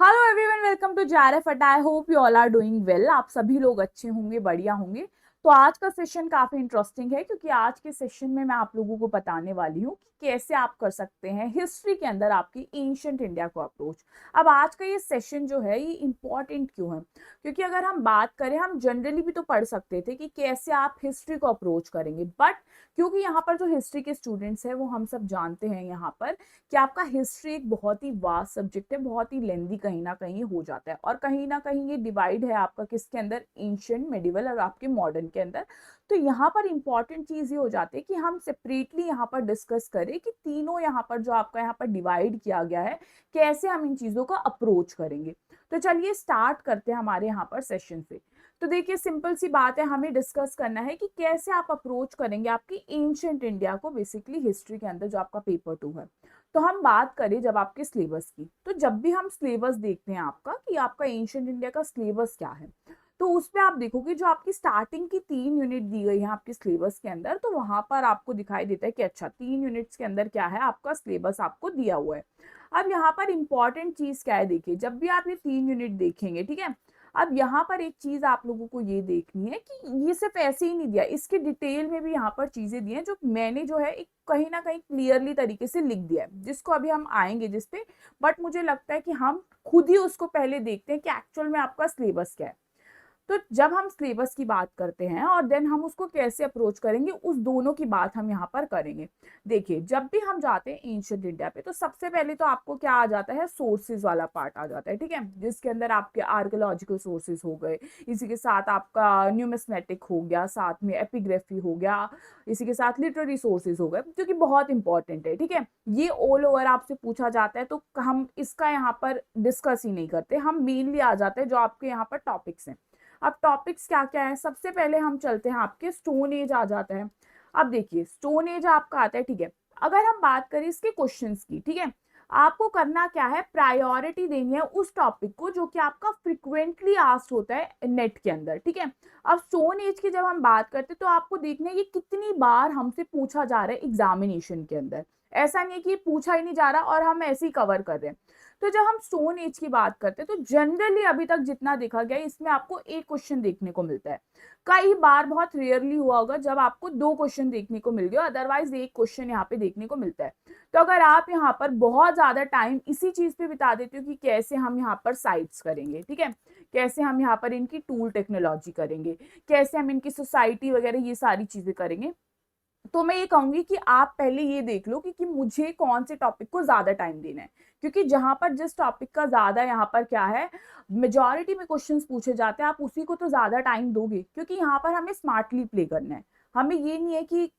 Hello everyone, welcome to JRF Adda. I hope you all are doing well. आप सभी लोग अच्छे होंगे, बढ़िया होंगे। तो आज का सेशन काफी इंटरेस्टिंग है क्योंकि आज के सेशन में मैं आप लोगों को बताने वाली हूँ कि कैसे आप कर सकते हैं हिस्ट्री के अंदर आपकी एंशियंट इंडिया को अप्रोच। अब आज का ये सेशन जो है ये इंपॉर्टेंट क्यों है? क्योंकि अगर हम बात करें, हम जनरली भी तो पढ़ सकते थे कि कैसे आप हिस्ट्री को अप्रोच करेंगे, बट क्योंकि यहाँ पर जो हिस्ट्री के स्टूडेंट्स हैं वो हम सब जानते हैं यहाँ पर कि आपका हिस्ट्री एक बहुत ही वास्ट सब्जेक्ट है, बहुत ही लेंदी कहीं ना कहीं हो जाता है, और कहीं ना कहीं ये डिवाइड है आपका किसके अंदर, एंशियंट, मेडिवल और आपके मॉडर्न के अंदर। तो यहाँ पर इंपॉर्टेंट चीज ये हो जाती है कि हम सेपरेटली यहाँ पर डिस्कस करें कि तीनों यहाँ पर जो आपका यहाँ पर डिवाइड किया गया है, कैसे हम इन चीजों का अप्रोच करेंगे। तो चलिए स्टार्ट करते हैं हमारे यहाँ पर सेशन से। तो देखिए, सिंपल सी बात है, हमें डिस्कस करना है कि कैसे आप अप्रोच करेंगे आपकी एंशियंट इंडिया को, बेसिकली हिस्ट्री के अंदर जो आपका पेपर 2 है। तो हम बात करें जब आपके सिलेबस की, तो जब भी हम सिलेबस देखते हैं आपका कि आपका एंशियंट इंडिया का सिलेबस क्या है, तो उस पे आप देखोगे जो आपकी स्टार्टिंग की 3 यूनिट दी गई है आपके सिलेबस के अंदर, तो वहां पर आपको दिखाई देता है कि अच्छा 3 यूनिट्स के अंदर क्या है, आपका सिलेबस आपको दिया हुआ है। अब यहाँ पर इंपॉर्टेंट चीज क्या है, देखिए जब भी आप ये 3 यूनिट देखेंगे, ठीक है, अब यहाँ पर एक चीज आप लोगों को ये देखनी है कि ये सिर्फ ऐसे ही नहीं दिया, इसके डिटेल में भी यहाँ पर चीजें दी हैं जो मैंने जो है एक कहीं ना कहीं क्लियरली तरीके से लिख दिया है, जिसको अभी हम आएंगे जिस पे। बट मुझे लगता है कि हम खुद ही उसको पहले देखते हैं कि एक्चुअल में आपका सिलेबस क्या है। तो जब हम सिलेबस की बात करते हैं और देन हम उसको कैसे अप्रोच करेंगे, उस दोनों की बात हम यहाँ पर करेंगे। देखिए, जब भी हम जाते हैं एंशियंट इंडिया पे, तो सबसे पहले तो आपको क्या आ जाता है, सोर्सेज वाला पार्ट आ जाता है, ठीक है, जिसके अंदर आपके आर्कियोलॉजिकल सोर्सेज हो गए, इसी के साथ आपका न्यूमिस्मेटिक हो गया, साथ में एपिग्राफी हो गया, इसी के साथ लिटरेरी सोर्सेज हो गए, जो कि बहुत इंपॉर्टेंट है, ठीक है। ये ऑल ओवर आपसे पूछा जाता है, तो हम इसका यहाँ पर डिस्कस ही नहीं करते, हम मेनली आ जाते हैं जो आपके यहाँ पर टॉपिक्स हैं। अब टॉपिक्स क्या क्या है, सबसे पहले हम चलते हैं, आपके स्टोन एज आ जाता है। अब देखिए, स्टोन एज आपका आता है, ठीक है। अगर हम बात करें इसके क्वेश्चंस की, ठीक है, आपको करना क्या है, प्रायोरिटी देनी है उस टॉपिक को जो कि आपका फ्रिक्वेंटली आस्क्ड होता है नेट के अंदर, ठीक है। अब स्टोन एज की जब हम बात करते हैं तो आपको देखना है ये कितनी बार हमसे पूछा जा रहा है एग्जामिनेशन के अंदर। ऐसा नहीं है कि पूछा ही नहीं जा रहा और हम ऐसे ही कवर कर रहे हैं। तो जब हम स्टोन एज की बात करते हैं तो जनरली अभी तक जितना देखा गया इसमें आपको एक क्वेश्चन देखने को मिलता है। कई बार बहुत रेयरली हुआ होगा जब आपको 2 क्वेश्चन देखने को मिल गया, अदरवाइज एक क्वेश्चन यहाँ पे देखने को मिलता है। तो अगर आप यहाँ पर बहुत ज्यादा टाइम इसी चीज पे बिता देते हो कि कैसे हम यहाँ पर साइट्स करेंगे, ठीक है, कैसे हम यहाँ पर इनकी टूल टेक्नोलॉजी करेंगे, कैसे हम इनकी सोसाइटी वगैरह ये सारी चीजें करेंगे, तो मैं ये कहूंगी कि आप पहले ये देख लो कि मुझे कौन से टॉपिक को ज्यादा टाइम देना है। क्योंकि जहां पर जिस टॉपिक का ज्यादा यहाँ पर क्या है, मेजोरिटी में क्वेश्चंस पूछे जाते हैं, आप उसी को तो ज्यादा टाइम दोगे, क्योंकि यहाँ पर हमें स्मार्टली प्ले करना है। हमें ये नहीं है कि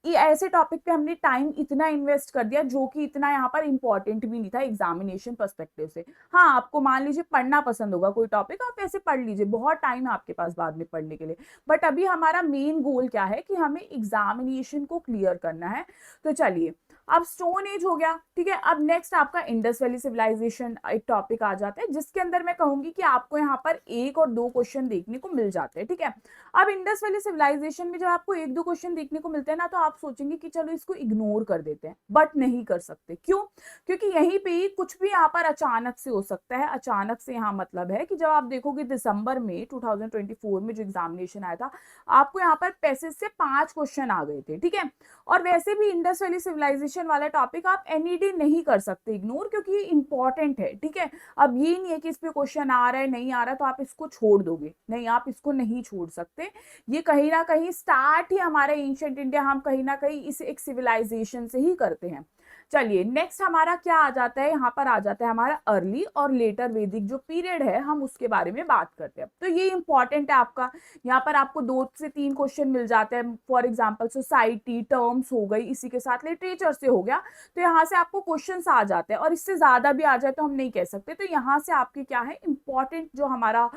ये ऐसे टॉपिक पे हमने टाइम इतना इन्वेस्ट कर दिया जो कि इतना यहाँ पर इंपॉर्टेंट भी नहीं था एग्जामिनेशन पर्सपेक्टिव से। हाँ, आपको मान लीजिए पढ़ना पसंद होगा कोई टॉपिक, आप ऐसे पढ़ लीजिए, बहुत टाइम है आपके पास बाद में पढ़ने के लिए। बट अभी हमारा मेन गोल क्या है कि हमें एग्जामिनेशन को क्लियर करना है। तो चलिए, अब स्टोन एज हो गया, ठीक है। अब नेक्स्ट आपका इंडस वैली सिविलाइजेशन एक टॉपिक आ जाता है, जिसके अंदर मैं कहूंगी कि आपको यहाँ पर 1 और 2 क्वेश्चन देखने को मिल जाते हैं, ठीक है। अब इंडस वैली सिविलाइजेशन में जब आपको 1 2 क्वेश्चन देखने को मिलते हैं ना, तो आप सोचेंगे कि चलो इसको इग्नोर कर देते हैं, बट नहीं कर सकते। क्यों? क्योंकि यहीं पे ही कुछ भी यहाँ पर अचानक से हो सकता है। अचानक से यहाँ मतलब है कि जब आप देखोगे दिसंबर में 2024 में जो एग्जामिनेशन आया था, आपको यहाँ पर पैसेज से 5 क्वेश्चन आ गए थे, ठीक है। और वैसे भी इंडस वैली सिविलाइजेशन वाला टॉपिक आप एनी डे नहीं कर सकते इग्नोर, क्योंकि ये इंपॉर्टेंट है, ठीक है। अब ये नहीं है कि इस पे क्वेश्चन आ रहा है, नहीं आ रहा तो आप इसको छोड़ दोगे, नहीं, आप इसको नहीं छोड़ सकते। ये कहीं ना कहीं स्टार्ट ही हमारा एंशियंट इंडिया, हम कहीं ना कहीं इस एक सिविलाइजेशन से ही करते हैं। चलिए, नेक्स्ट हमारा क्या आ जाता है, यहाँ पर आ जाता है हमारा अर्ली और लेटर वैदिक जो पीरियड है, हम उसके बारे में बात करते हैं। तो ये इंपॉर्टेंट है आपका, यहाँ पर आपको 2 से 3 क्वेश्चन मिल जाते हैं। फॉर एग्जाम्पल सोसाइटी टर्म्स हो गई, इसी के साथ लिटरेचर से हो गया, तो यहाँ से आपको क्वेश्चन आ जाते हैं। और इससे ज्यादा भी आ जाए तो हम नहीं कह सकते। तो यहाँ से आपके क्या है, इंपॉर्टेंट जो हमारा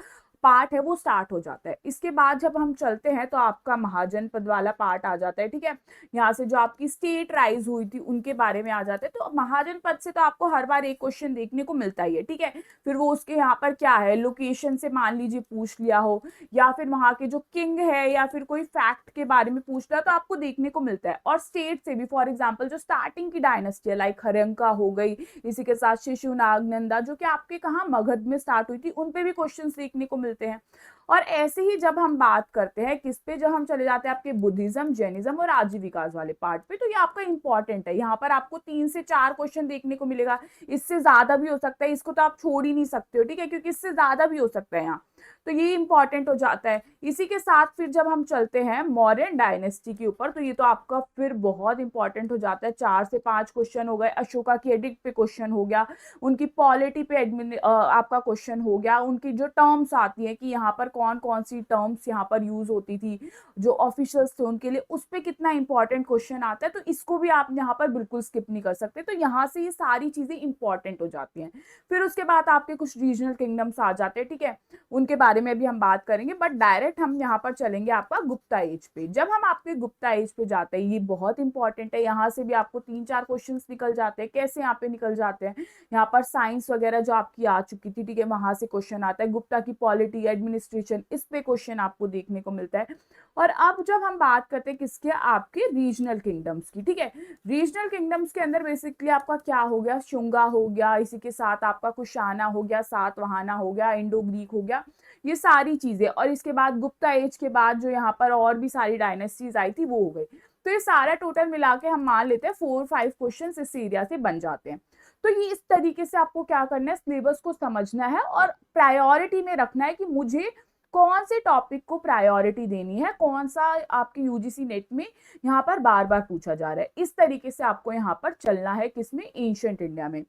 पार्ट है वो स्टार्ट हो जाता है। इसके बाद जब हम चलते हैं तो आपका महाजनपद वाला पार्ट आ जाता है, ठीक है। यहाँ से जो आपकी स्टेट राइज हुई थी उनके बारे में आ जाते हैं। तो महाजनपद से तो आपको हर बार एक क्वेश्चन देखने को मिलता ही है, ठीक है। फिर वो उसके यहाँ पर क्या है, लोकेशन से मान लीजिए पूछ लिया हो, या फिर वहां के जो किंग है या फिर कोई फैक्ट के बारे में पूछ लिया तो आपको देखने को मिलता है। और स्टेट से भी फॉर एग्जाम्पल जो स्टार्टिंग की डायनेस्टी है लाइक हर्यंका हो गई, इसी के साथ शिशुनाग नंदा जो कि आपके कहाँ मगध में स्टार्ट हुई थी, उन पे भी क्वेश्चंस देखने को मिलते हैं। और ऐसे ही जब हम बात करते हैं किस पे, जब हम चले जाते हैं आपके बुद्धिज्म, जैनिज्म और आजीव विकास वाले पार्ट पे, तो ये आपका इंपॉर्टेंट है। यहाँ पर आपको 3 से 4 क्वेश्चन देखने को मिलेगा, इससे ज्यादा भी हो सकता है, इसको तो आप छोड़ ही नहीं सकते हो, ठीक है, क्योंकि इससे ज्यादा भी हो सकता है यहाँ। तो ये इंपॉर्टेंट हो जाता है। इसी के साथ फिर जब हम चलते हैं मौर्यन डायनेस्टी के ऊपर, तो ये तो आपका फिर बहुत इंपॉर्टेंट हो जाता है। 4 से 5 क्वेश्चन हो गए, अशोका की एडिक्ट पे क्वेश्चन हो गया, उनकी पॉलिटी पे आपका क्वेश्चन हो गया, उनकी जो टर्म्स आती है कि यहाँ पर कौन कौन सी टर्म्स यहाँ पर यूज होती थी, जो ऑफिशियल्स थे उनके लिए, उस पर कितना इंपॉर्टेंट क्वेश्चन आता है, तो इसको भी आप यहाँ पर बिल्कुल स्किप नहीं कर सकते। तो यहाँ से ये सारी चीजें इंपॉर्टेंट हो जाती हैं। फिर उसके बाद आपके कुछ रीजनल किंगडम्स आ जाते हैं, ठीक है, उनके बारे में भी हम बात करेंगे, बट डायरेक्ट हम यहाँ पर चलेंगे आपका गुप्ता एज पे। जब हम आपके गुप्ता एज पे जाते हैं, ये बहुत इंपॉर्टेंट है, यहाँ से भी आपको 3-4 क्वेश्चंस निकल जाते हैं। कैसे यहाँ पे निकल जाते हैं, यहाँ पर साइंस वगैरह जो आपकी आ चुकी थी, ठीक है, वहां से क्वेश्चन आता है। गुप्ता की पॉलिटी, एडमिनिस्ट्रेशन, इस पे क्वेश्चन आपको देखने को मिलता है। और अब जब हम बात करते हैं किसके, आपके रीजनल किंगडम्स की, ठीक है। रीजनल किंगडम्स के अंदर बेसिकली आपका क्या हो गया, शुंगा हो गया, इसी के साथ आपका कुशाना हो गया, सातवाहना हो गया, इंडो ग्रीक हो गया, ये सारी चीजें। और इसके बाद गुप्ता एज के बाद जो यहाँ पर और भी सारी डायनेस्टीज आई थी वो हो गई। तो ये सारा टोटल मिला के हम मान लेते हैं 4-5 क्वेश्चन इस एरिया से बन जाते हैं। तो ये इस तरीके से आपको क्या करना है, सिलेबस को समझना है और प्रायोरिटी में रखना है कि मुझे कौन से टॉपिक को प्रायोरिटी देनी है, कौन सा आपके यूजीसी नेट में यहाँ पर बार बार पूछा जा रहा है। इस तरीके से आपको यहाँ पर चलना है, किसमें, एंशिएंट इंडिया में।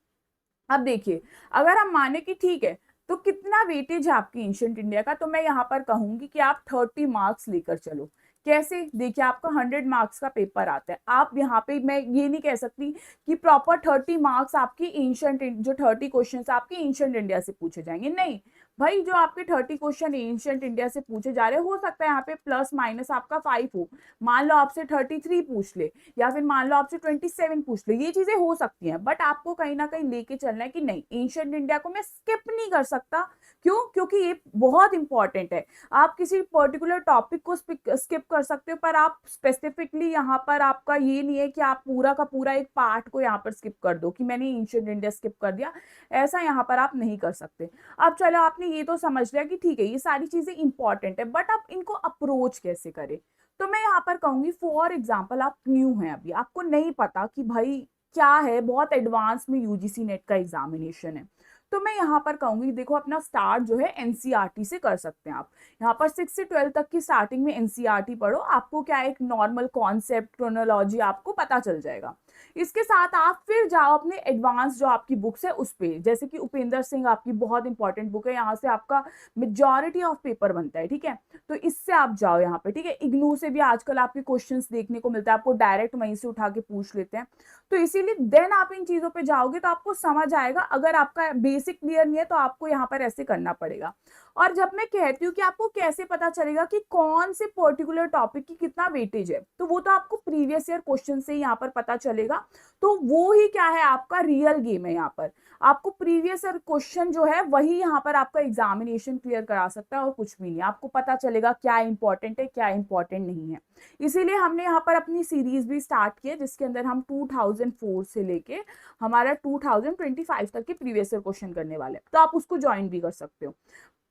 अब देखिए, अगर हम माने कि ठीक है, तो कितना वेटेज है आपकी एंशिएंट इंडिया का, तो मैं यहाँ पर कहूंगी कि आप 30 मार्क्स लेकर चलो। कैसे, देखिए आपका 100 मार्क्स का पेपर आता है, आप यहाँ पे, मैं ये नहीं कह सकती कि प्रॉपर 30 मार्क्स आपकी एंशिएंट, जो 30 क्वेश्चन आपके एंशिएंट इंडिया से पूछे जाएंगे, नहीं भाई। जो आपके 30 क्वेश्चन एंशिएंट इंडिया से पूछे जा रहे, हो सकता है यहाँ पे प्लस माइनस आपका 5 हो, मान लो आपसे 33 पूछ ले, या फिर मान लो आपसे 27 पूछ ले, ये चीजें हो सकती हैं। बट आपको कहीं ना कहीं लेके चलना है कि नहीं, एंशिएंट इंडिया को मैं स्किप नहीं कर सकता। क्यों, क्योंकि ये बहुत इंपॉर्टेंट है। आप किसी पर्टिकुलर टॉपिक को स्किप कर सकते हो, पर आप स्पेसिफिकली यहाँ पर आपका ये नहीं है कि आप पूरा का पूरा एक पार्ट को यहाँ पर स्किप कर दो कि मैंने एंशिएंट इंडिया स्किप कर दिया, ऐसा यहाँ पर आप नहीं कर सकते। अब चलो, आपने ये तो समझ लिया कि ठीक है ये सारी चीजें इंपॉर्टेंट है, बट आप इनको अप्रोच कैसे करें। तो मैं यहाँ पर कहूंगी, फॉर एग्जाम्पल आप न्यू हैं, अभी आपको नहीं पता कि भाई क्या है, बहुत एडवांस में यूजीसी नेट का एग्जामिनेशन है, तो मैं यहाँ पर कहूंगी देखो, अपना स्टार्ट जो है एनसीईआरटी से कर सकते हैं आप। यहाँ पर 6 से 12 तक की स्टार्टिंग में एनसीईआरटी पढ़ो, आपको क्या एक नॉर्मल कॉन्सेप्ट, क्रोनोलॉजी आपको पता चल जाएगा। इसके साथ आप फिर जाओ अपने एडवांस जो आपकी बुक्स है उस पे, जैसे कि उपेंद्र सिंह आपकी बहुत इंपॉर्टेंट बुक है, यहाँ से आपका मेजॉरिटी ऑफ पेपर बनता है, ठीक है। तो इससे आप जाओ यहाँ पे, ठीक है। इग्नू से भी आजकल आपके क्वेश्चंस देखने को मिलता है, आपको डायरेक्ट वहीं से उठा के पूछ लेते हैं। तो इसीलिए देन आप इन चीजों पे जाओगे तो आपको समझ आएगा। अगर आपका बेसिक क्लियर नहीं है तो आपको यहाँ पर ऐसे करना पड़ेगा। और जब मैं कहती हूँ कि आपको कैसे पता चलेगा कि कौन से पर्टिकुलर टॉपिक की कितना वेटेज है, तो वो तो आपको प्रीवियस ईयर क्वेश्चन से यहाँ पर पता चलेगा। तो वो ही क्या है, आपका रियल गेम है। यहाँ पर आपको प्रीवियस ईयर क्वेश्चन जो है वही यहाँ पर आपका एग्जामिनेशन क्लियर करा सकता है, और कुछ भी नहीं। आपको पता चलेगा क्या इंपॉर्टेंट है, क्या इंपॉर्टेंट नहीं है। इसीलिए हमने यहाँ पर अपनी सीरीज भी स्टार्ट की है, जिसके अंदर हम 2004 से लेके हमारा 2025 तक के प्रीवियस ईयर क्वेश्चन करने वाले हैं, तो आप उसको ज्वाइन भी कर सकते हो।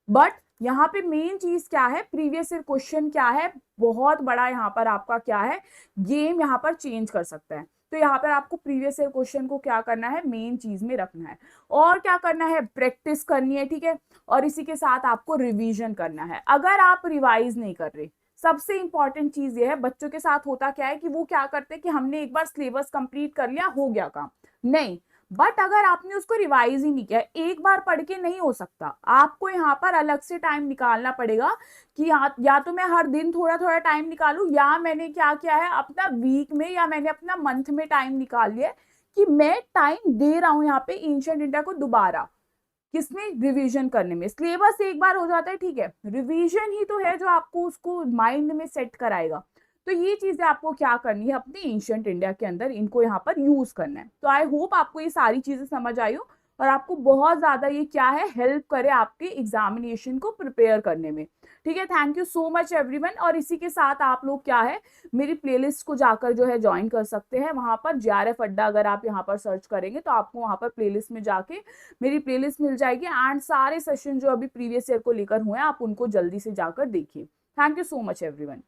बट यहाँ पे मेन चीज क्या है, प्रीवियस ईयर क्वेश्चन क्या है, बहुत बड़ा यहाँ पर आपका क्या है, गेम यहाँ पर चेंज कर सकता है। तो यहाँ पर आपको प्रीवियस ईयर क्वेश्चन को क्या करना है, मेन चीज में रखना है, और क्या करना है, प्रैक्टिस करनी है, ठीक है। और इसी के साथ आपको रिवीजन करना है। अगर आप रिवाइज नहीं कर रहे, सबसे इंपॉर्टेंट चीज ये है, बच्चों के साथ होता क्या है कि वो क्या करते हैं कि हमने एक बार सिलेबस कंप्लीट कर लिया, हो गया काम, नहीं। बट अगर आपने उसको रिवाइज ही नहीं किया, एक बार पढ़ के नहीं हो सकता, आपको यहाँ पर अलग से टाइम निकालना पड़ेगा कि या तो मैं हर दिन थोड़ा थोड़ा टाइम निकालूं, या मैंने क्या किया है अपना वीक में या मैंने अपना मंथ में टाइम निकाल लिया कि मैं टाइम दे रहा हूं यहाँ पे एंशिएंट इंडिया को दोबारा। किसमें, रिवीजन करने में। सिलेबस एक बार हो जाता है ठीक है, रिवीजन ही तो है जो आपको उसको माइंड में सेट कराएगा। तो ये चीजें आपको क्या करनी है अपने एंशिएंट इंडिया के अंदर, इनको यहाँ पर यूज करना है। तो आई होप आपको ये सारी चीजें समझ आई हो और आपको बहुत ज्यादा ये क्या है हेल्प करे आपके एग्जामिनेशन को प्रिपेयर करने में। ठीक है, thank you so much everyone. और इसी के साथ आप लोग क्या है मेरी प्लेलिस्ट को जाकर जो है ज्वाइन कर सकते हैं। वहां पर JRF अड्डा अगर आप यहाँ पर सर्च करेंगे तो आपको वहां पर प्लेलिस्ट में जाके मेरी प्लेलिस्ट मिल जाएगी एंड सारे सेशन जो अभी प्रीवियस ईयर को लेकर हुए हैं आप उनको जल्दी से जाकर देखिए। Thank you so much everyone.